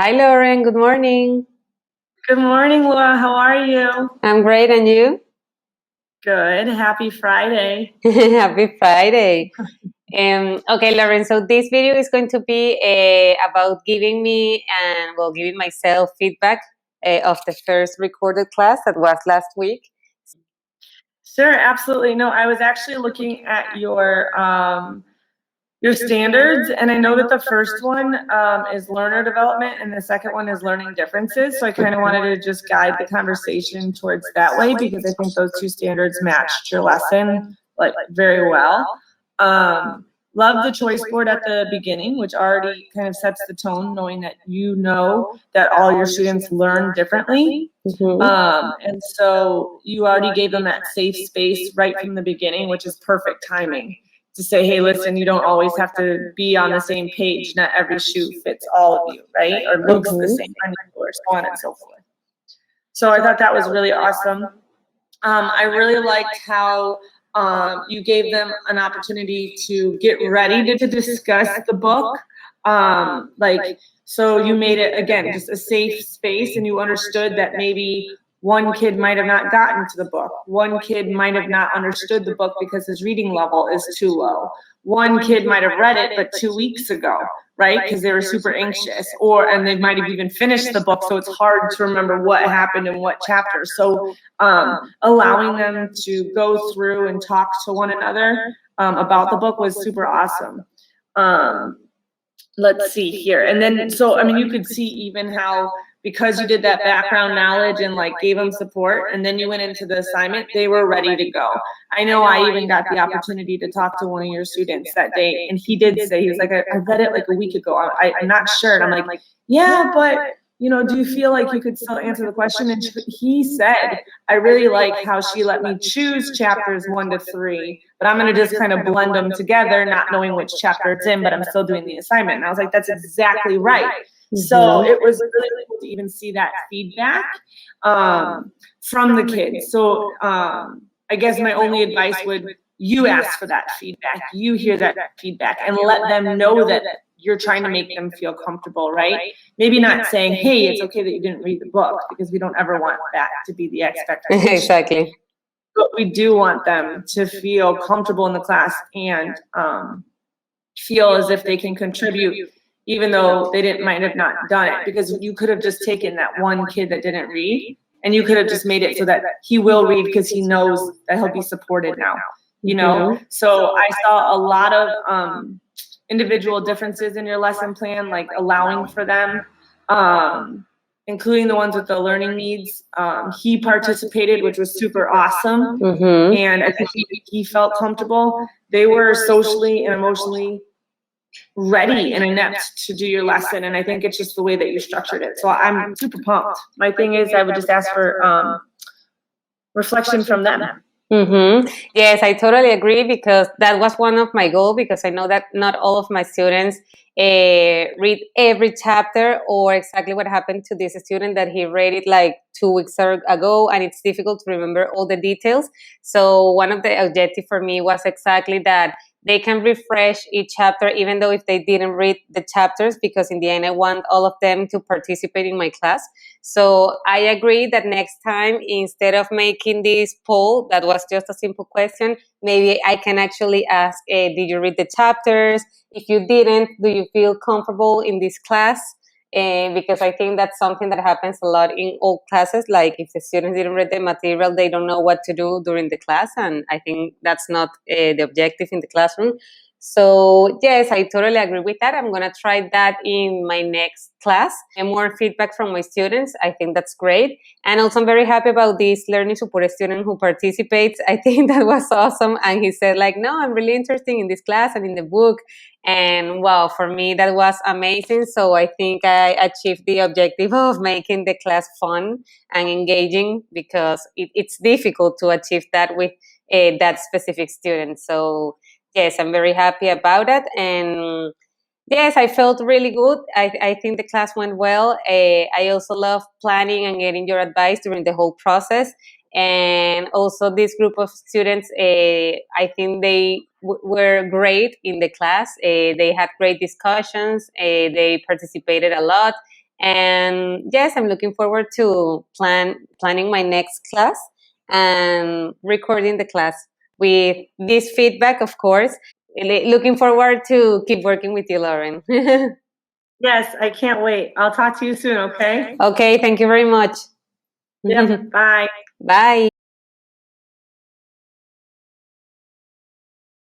Hi, Lauren. Good morning. Good morning, Laura. How are you? I'm great, and you? Good. Happy Friday. Happy Friday. Okay, Lauren. So this video is going to be about giving me and giving myself feedback of the first recorded class that was last week. Sure, absolutely. No, I was actually looking at your standards, and I know that the first one is learner development, and the second one is learning differences. So I kind of wanted to just guide the conversation towards that way because I think those two standards matched your lesson like very well. Love the choice board at the beginning, which already kind of sets the tone, knowing that you know that all your students learn differently. And so you already gave them that safe space right from the beginning, which is perfect timing to say, hey, listen, you don't always have to be on the same page. Not every shoe fits all of you, right? Or looks the same on you, or so on and so forth. So I thought that was really awesome. I really liked how you gave them an opportunity to get ready to discuss the book. So you made it, again, just a safe space, and you understood that maybe one kid might have not gotten to the book. One kid might have not understood the book because his reading level is too low. One kid might have read it, but 2 weeks ago, right? Because they were super anxious, and they might have even finished the book, so it's hard to remember what happened in what chapter. So allowing them to go through and talk to one another about the book was super awesome. Let's see here. And then, so, I mean, you could see even how, because you did that background knowledge and like gave them support, and then you went into the assignment, they were ready to go. I know I even got the opportunity to talk to one of your students that day, and he did say, he was like, I read it like a week ago. I'm not sure. And I'm like, yeah, but do you feel like you could still answer the question? And he said, I really like how she let me choose chapters 1 to 3, but I'm going to just kind of blend them together, not knowing which chapter it's in, but I'm still doing the assignment. And I was like, that's exactly right. So it was really cool to even see that feedback from the kids. So I guess my only advice would, you ask for that feedback, you hear that feedback, and let them know that you're trying to make them feel comfortable, right? Maybe not saying, hey, it's okay that you didn't read the book, because we don't ever want that to be the expectation. Exactly. But we do want them to feel comfortable in the class and feel as if they can contribute, even though they might have not done it, because you could have just taken that one kid that didn't read, and you could have just made it so that he will read because he knows that he'll be supported now, So I saw a lot of individual differences in your lesson plan, like allowing for them, including the ones with the learning needs. He participated, which was super awesome. And I think he felt comfortable. They were socially and emotionally ready and inept to do your lesson. And I think it's just the way that you structured it. So I'm super pumped. My thing is, I would just ask for reflection from them. Yes, I totally agree, because that was one of my goals, because I know that not all of my students read every chapter, or exactly what happened to this student that he read it like 2 weeks ago, and it's difficult to remember all the details. So one of the objectives for me was exactly that they can refresh each chapter, even though if they didn't read the chapters, because in the end I want all of them to participate in my class. So I agree that next time, instead of making this poll that was just a simple question, maybe I can actually ask, did you read the chapters? If you didn't, do you feel comfortable in this class? Because I think that's something that happens a lot in all classes. Like, if the students didn't read the material, they don't know what to do during the class. And I think that's not the objective in the classroom. So yes, I totally agree with that. I'm going to try that in my next class, and more feedback from my students. I think that's great. And also, I'm very happy about this learning support student who participates. I think that was awesome. And he said like, no, I'm really interested in this class and in the book. And wow, for me, that was amazing. So I think I achieved the objective of making the class fun and engaging, because it's difficult to achieve that with that specific student. So yes, I'm very happy about it. And yes, I felt really good. I think the class went well. I also love planning and getting your advice during the whole process. And also, this group of students, I think they were great in the class. They had great discussions. They participated a lot. And yes, I'm looking forward to planning my next class and recording the class with this feedback, of course. Looking forward to keep working with you, Lauren. Yes, I can't wait. I'll talk to you soon, okay? Okay, thank you very much. Yep, bye. Bye.